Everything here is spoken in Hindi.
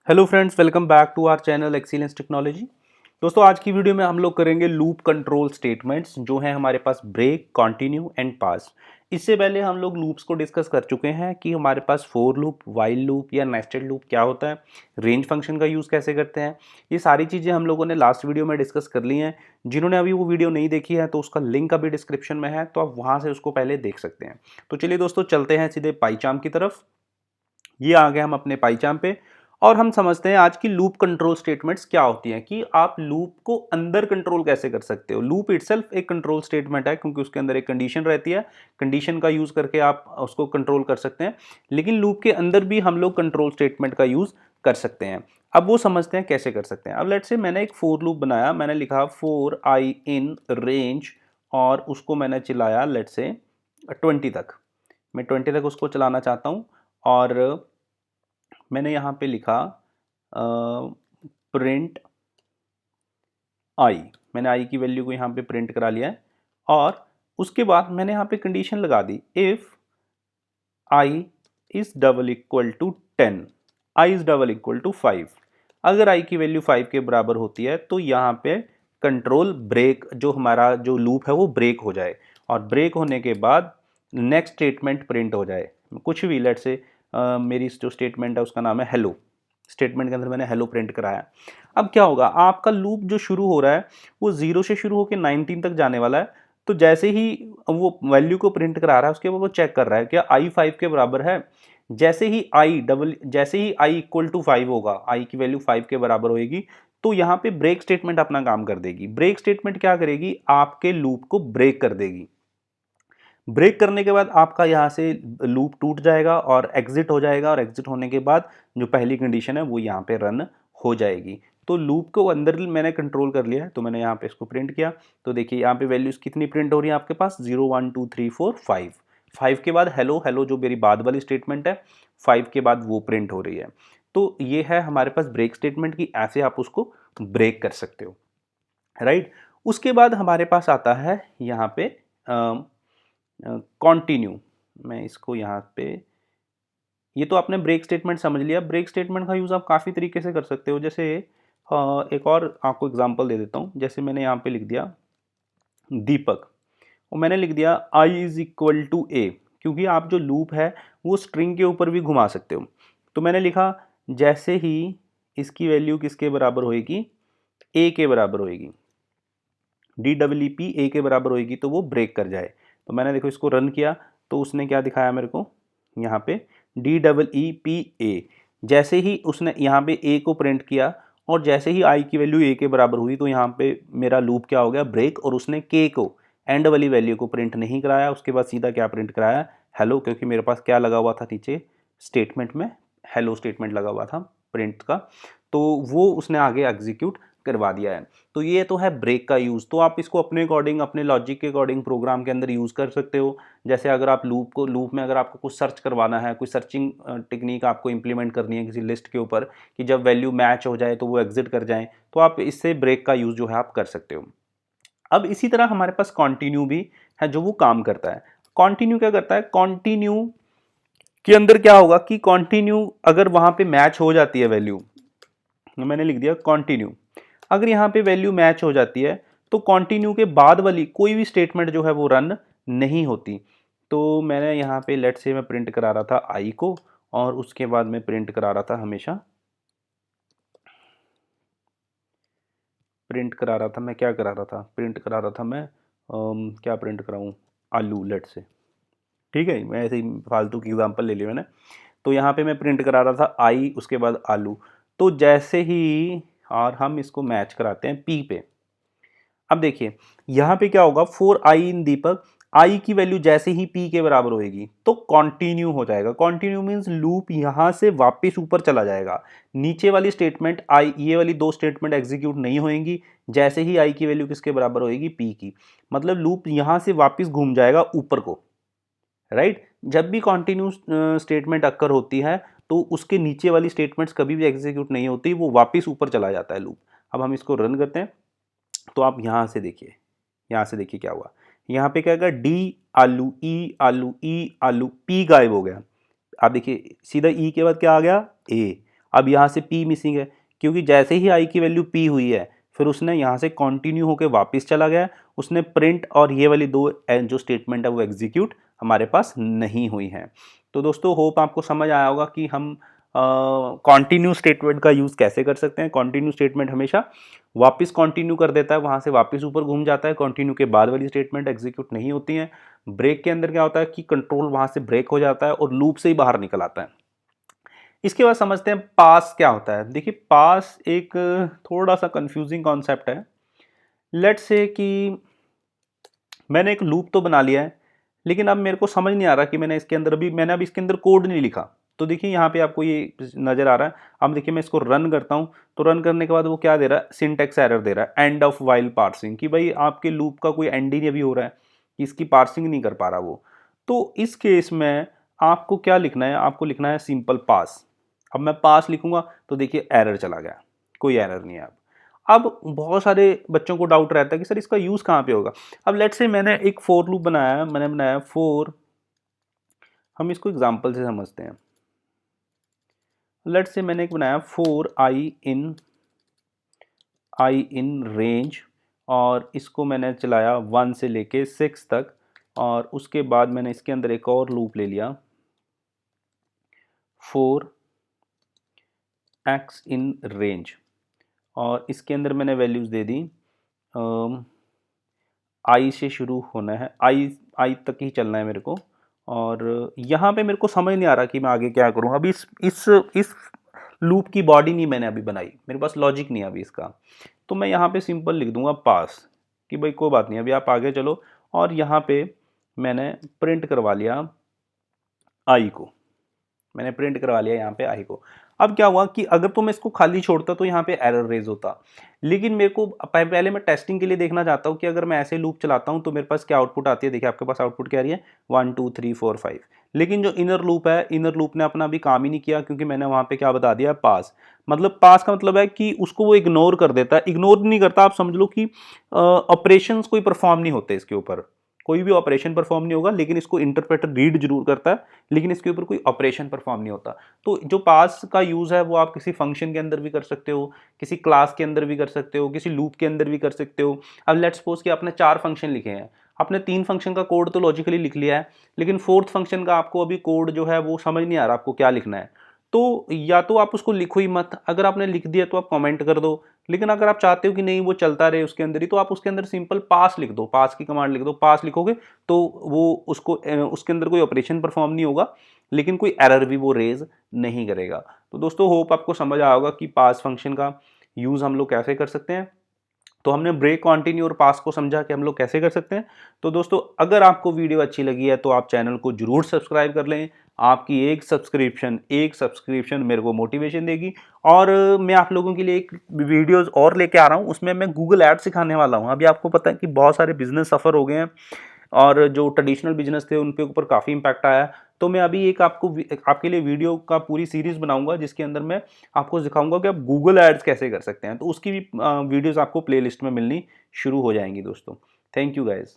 Hello friends, welcome back to our channel excellence technology. दोस्तों, आज की वीडियो में हम लोग करेंगे लूप कंट्रोल स्टेटमेंट्स जो हैं हमारे पास ब्रेक, कंटिन्यू एंड पास। इससे पहले हम लोग लूप्स को डिस्कस कर चुके हैं कि हमारे पास फोर लूप, वाइल लूप या नेस्टेड लूप क्या होता है, रेंज फंक्शन का यूज़ कैसे करते हैं। ये सारी चीज़ें हम लोगों ने लास्ट वीडियो में डिस्कस कर ली हैं। जिन्होंने अभी वो वीडियो नहीं देखी है तो उसका लिंक अभी डिस्क्रिप्शन में है, तो आप वहाँ से उसको पहले देख सकते हैं। तो चलिए दोस्तों, चलते हैं सीधे पाईचार्म की तरफ। ये आ गए हम अपने पाईचार्म पे और हम समझते हैं आज की लूप कंट्रोल स्टेटमेंट्स क्या होती हैं, कि आप लूप को अंदर कंट्रोल कैसे कर सकते हो। लूप इटसेल्फ एक कंट्रोल स्टेटमेंट है क्योंकि उसके अंदर एक कंडीशन रहती है। कंडीशन का यूज करके आप उसको कंट्रोल कर सकते हैं, लेकिन लूप के अंदर भी हम लोग कंट्रोल स्टेटमेंट का यूज कर सकते हैं। अब वो समझते हैं कैसे कर सकते हैं। अब लेट्स से मैंने एक फोर लूप बनाया, मैंने लिखा फोर आई इन रेंज और उसको मैंने चलाया लेट्स से 20 तक। मैं 20 तक उसको चलाना चाहता हूँ और मैंने यहाँ पे लिखा प्रिंट आई। मैंने आई की वैल्यू को यहाँ पे प्रिंट करा लिया है और उसके बाद मैंने यहाँ पे कंडीशन लगा दी, if I is double equal to 10, I is double equal to 5। अगर आई की वैल्यू 5 के बराबर होती है तो यहाँ पे कंट्रोल ब्रेक, जो हमारा जो लूप है वो ब्रेक हो जाए और ब्रेक होने के बाद नेक्स्ट स्टेटमेंट प्रिंट हो जाए। कुछ भी लेट से मेरी जो स्टेटमेंट है उसका नाम है हेलो। स्टेटमेंट के अंदर मैंने हेलो प्रिंट कराया। अब क्या होगा, आपका लूप जो शुरू हो रहा है वो 0 से शुरू होकर 19 तक जाने वाला है। तो जैसे ही वो वैल्यू को प्रिंट करा रहा है उसके बाद वो चेक कर रहा है क्या आई 5 के बराबर है। जैसे ही आई इक्वल टू 5 होगा, आई की वैल्यू 5 के बराबर होगी, तो यहाँ पे ब्रेक स्टेटमेंट अपना काम कर देगी। ब्रेक स्टेटमेंट क्या करेगी, आपके लूप को ब्रेक कर देगी। ब्रेक करने के बाद आपका यहाँ से लूप टूट जाएगा और एग्जिट हो जाएगा, और एग्जिट होने के बाद जो पहली कंडीशन है वो यहाँ पे रन हो जाएगी। तो लूप को अंदर मैंने कंट्रोल कर लिया है, तो मैंने यहाँ पे इसको प्रिंट किया। तो देखिए यहाँ पे वैल्यूज कितनी प्रिंट हो रही है आपके पास, 0 1 2 3 4 5। 5 के बाद हेलो, हेलो जो मेरी बाद वाली स्टेटमेंट है, 5 के बाद वो प्रिंट हो रही है। तो ये है हमारे पास ब्रेक स्टेटमेंट की, ऐसे आप उसको ब्रेक कर सकते हो, राइट। उसके बाद हमारे पास आता है यहाँ पे कॉन्टिन्यू। मैं इसको यहाँ पे, ये तो आपने ब्रेक स्टेटमेंट समझ लिया। ब्रेक स्टेटमेंट का यूज़ आप काफ़ी तरीके से कर सकते हो। जैसे एक और आपको एग्जांपल दे देता हूँ। जैसे मैंने यहाँ पे लिख दिया दीपक और मैंने लिख दिया आई इज इक्वल टू ए, क्योंकि आप जो लूप है वो स्ट्रिंग के ऊपर भी घुमा सकते हो। तो मैंने लिखा जैसे ही इसकी वैल्यू किसके बराबर होएगी, ए के बराबर होएगी, DEEP ए के बराबर होएगी, तो वो ब्रेक कर जाए। तो मैंने देखो इसको रन किया तो उसने क्या दिखाया मेरे को, यहाँ पे DEEP ए। जैसे ही उसने यहाँ पे ए को प्रिंट किया और जैसे ही आई की वैल्यू ए के बराबर हुई तो यहाँ पे मेरा लूप क्या हो गया, ब्रेक। और उसने के को, एंड वाली वैल्यू को प्रिंट नहीं कराया, उसके बाद सीधा क्या प्रिंट कराया, हेलो, क्योंकि मेरे पास क्या लगा हुआ था नीचे स्टेटमेंट में, हेलो स्टेटमेंट लगा हुआ था प्रिंट का। तो वो उसने आगे एग्जीक्यूट करवा दिया है। तो ये तो है ब्रेक का यूज़। तो आप इसको अपने अकॉर्डिंग, अपने लॉजिक के अकॉर्डिंग प्रोग्राम के अंदर यूज़ कर सकते हो। जैसे अगर आप लूप में अगर आपको कुछ सर्च करवाना है, कोई सर्चिंग टेक्निक आपको इंप्लीमेंट करनी है किसी लिस्ट के ऊपर, कि जब वैल्यू मैच हो जाए तो वो एग्जिट कर जाए, तो आप इससे ब्रेक का यूज़ जो है आप कर सकते हो। अब इसी तरह हमारे पास कॉन्टिन्यू भी है जो वो काम करता है। कॉन्टिन्यू क्या करता है, कॉन्टिन्यू के अंदर क्या होगा कि कॉन्टिन्यू अगर वहां पे मैच हो जाती है वैल्यू, मैंने लिख दिया कॉन्टिन्यू, अगर यहाँ पे वैल्यू मैच हो जाती है तो कॉन्टिन्यू के बाद वाली कोई भी स्टेटमेंट जो है वो रन नहीं होती। तो मैंने यहाँ पे लेट से मैं प्रिंट करा रहा था आई को, और उसके बाद मैं प्रिंट करा रहा था, हमेशा प्रिंट करा रहा था, मैं क्या करा रहा था, प्रिंट करा रहा था मैं क्या प्रिंट कराऊँ, आलू लेट से, ठीक है। मैं ऐसे ही फालतू की एग्जांपल ले लिया मैंने। तो यहाँ पे मैं प्रिंट करा रहा था आई, उसके बाद आलू। तो जैसे ही, और हम इसको मैच कराते हैं पी पे। अब देखिए यहाँ पे क्या होगा, फोर आई इन दीपक, आई की वैल्यू जैसे ही पी के बराबर होएगी तो कॉन्टिन्यू हो जाएगा। कॉन्टिन्यू मीन्स लूप यहाँ से वापस ऊपर चला जाएगा। नीचे वाली स्टेटमेंट आई, ये वाली दो स्टेटमेंट एग्जीक्यूट नहीं होएंगी जैसे ही आई की वैल्यू किसके बराबर होएगी, पी की। मतलब लूप यहाँ से वापस घूम जाएगा ऊपर को, राइट। जब भी कॉन्टिन्यू स्टेटमेंट अक्कर होती है तो उसके नीचे वाली स्टेटमेंट्स कभी भी एग्जीक्यूट नहीं होती, वो वापस ऊपर चला जाता है लूप। अब हम इसको रन करते हैं तो आप यहाँ से देखिए, यहाँ से देखिए क्या हुआ। यहाँ पे क्या होगा, डी आलू ई आलू ई आलू, पी गायब हो गया। आप देखिए सीधा ई के बाद क्या आ गया, ए, अब यहाँ से P मिसिंग है, क्योंकि जैसे ही I की वैल्यू P हुई है फिर उसने यहाँ से कंटिन्यू होकर वापस चला गया, उसने प्रिंट और ये वाली दो जो स्टेटमेंट है वो एग्जीक्यूट हमारे पास नहीं हुई है। तो दोस्तों होप आपको समझ आया होगा कि हम कॉन्टिन्यू स्टेटमेंट का यूज़ कैसे कर सकते हैं। कॉन्टिन्यू स्टेटमेंट हमेशा वापस कॉन्टिन्यू कर देता है, वहाँ से वापस ऊपर घूम जाता है, कॉन्टिन्यू के बाद वाली स्टेटमेंट एग्जीक्यूट नहीं होती है। ब्रेक के अंदर क्या होता है कि कंट्रोल वहाँ से ब्रेक हो जाता है और लूप से ही बाहर निकल आता है। इसके बाद समझते हैं पास क्या होता है। देखिए पास एक थोड़ा सा कंफ्यूजिंग कॉन्सेप्ट है। लेट्स से कि मैंने एक लूप तो बना लिया है, लेकिन अब मेरे को समझ नहीं आ रहा कि मैंने अभी इसके अंदर कोड नहीं लिखा। तो देखिए यहाँ पे आपको ये नज़र आ रहा है। अब देखिए मैं इसको रन करता हूँ, तो रन करने के बाद वो क्या दे रहा है, सिंटैक्स एरर दे रहा है, एंड ऑफ वाइल पार्सिंग, कि भाई आपके लूप का कोई एंड ही नहीं अभी हो रहा है, कि इसकी पार्सिंग नहीं कर पा रहा वो। तो इस केस में आपको क्या लिखना है, आपको लिखना है सिंपल पास। अब मैं पास लिखूंगा तो देखिए एरर चला गया, कोई एरर नहीं है। अब बहुत सारे बच्चों को डाउट रहता है कि सर इसका यूज़ कहाँ पे होगा। अब लेट्स से मैंने एक फोर लूप बनाया है, मैंने बनाया फोर, हम इसको एग्जांपल से समझते हैं। लेट्स से मैंने एक बनाया फोर आई इन रेंज, और इसको मैंने चलाया 1 से लेके 6 तक, और उसके बाद मैंने इसके अंदर एक और लूप ले लिया फोर एक्स इन रेंज, और इसके अंदर मैंने वैल्यूज़ दे दी आई से शुरू होना है, आई तक ही चलना है मेरे को। और यहाँ पे मेरे को समझ नहीं आ रहा कि मैं आगे क्या करूँ। अभी इस लूप की बॉडी नहीं मैंने अभी बनाई, मेरे पास लॉजिक नहीं है अभी इसका। तो मैं यहाँ पे सिंपल लिख दूंगा पास, कि भाई कोई बात नहीं, अभी आप आगे चलो। और यहाँ पे मैंने प्रिंट करवा लिया आई को, मैंने प्रिंट करवा लिया यहाँ पे आई को। अब क्या हुआ कि अगर तो मैं इसको खाली छोड़ता तो यहाँ पे एरर रेज होता, लेकिन मेरे को पहले मैं टेस्टिंग के लिए देखना चाहता हूँ कि अगर मैं ऐसे लूप चलाता हूँ तो मेरे पास क्या आउटपुट आती है। देखिए आपके पास आउटपुट क्या आ रही है, 1 2 3 4 5। लेकिन जो इनर लूप है, इनर लूप ने अपना अभी काम ही नहीं किया, क्योंकि मैंने वहाँ पे क्या बता दिया, पास। मतलब पास का मतलब है कि उसको वो इग्नोर कर देता है। इग्नोर नहीं करता, आप समझ लो कि ऑपरेशंस कोई परफॉर्म नहीं होते इसके ऊपर, कोई भी ऑपरेशन परफॉर्म नहीं होगा, लेकिन इसको इंटरप्रेटर रीड जरूर करता है, लेकिन इसके ऊपर कोई ऑपरेशन परफॉर्म नहीं होता। तो जो पास का यूज़ है वो आप किसी फंक्शन के अंदर भी कर सकते हो, किसी क्लास के अंदर भी कर सकते हो, किसी लूप के अंदर भी कर सकते हो। अब लेट्स सपोज कि आपने 4 फंक्शन लिखे हैं, आपने 3 फंक्शन का कोड तो लॉजिकली लिख लिया है, लेकिन 4th फंक्शन का आपको अभी कोड जो है वो समझ नहीं आ रहा आपको क्या लिखना है। तो या तो आप उसको लिखो ही मत, अगर आपने लिख दिया तो आप कमेंट कर दो, लेकिन अगर आप चाहते हो कि नहीं वो चलता रहे उसके अंदर ही, तो आप उसके अंदर सिंपल पास लिख दो, पास की कमांड लिख दो। पास लिखोगे तो वो उसको उसके अंदर कोई ऑपरेशन परफॉर्म नहीं होगा, लेकिन कोई एरर भी वो रेज नहीं करेगा। तो दोस्तों होप आपको समझ आया होगा कि पास फंक्शन का यूज़ हम लोग कैसे कर सकते हैं। तो हमने ब्रेक, कंटिन्यू और पास को समझा कि हम लोग कैसे कर सकते हैं। तो दोस्तों अगर आपको वीडियो अच्छी लगी है तो आप चैनल को जरूर सब्सक्राइब कर लें। आपकी एक सब्सक्रिप्शन मेरे को मोटिवेशन देगी। और मैं आप लोगों के लिए एक वीडियोस और लेके आ रहा हूँ, उसमें मैं गूगल एड सिखाने वाला हूँ। अभी आपको पता है कि बहुत सारे बिजनेस सफ़र हो गए हैं, और जो ट्रेडिशनल बिजनेस थे उन पे ऊपर काफ़ी इम्पैक्ट आया है। तो मैं अभी एक आपके लिए वीडियो का पूरी सीरीज़ बनाऊंगा, जिसके अंदर मैं आपको सिखाऊंगा कि आप गूगल एड्स कैसे कर सकते हैं। तो उसकी भी वीडियोस आपको प्लेलिस्ट में मिलनी शुरू हो जाएंगी दोस्तों। Thank you guys.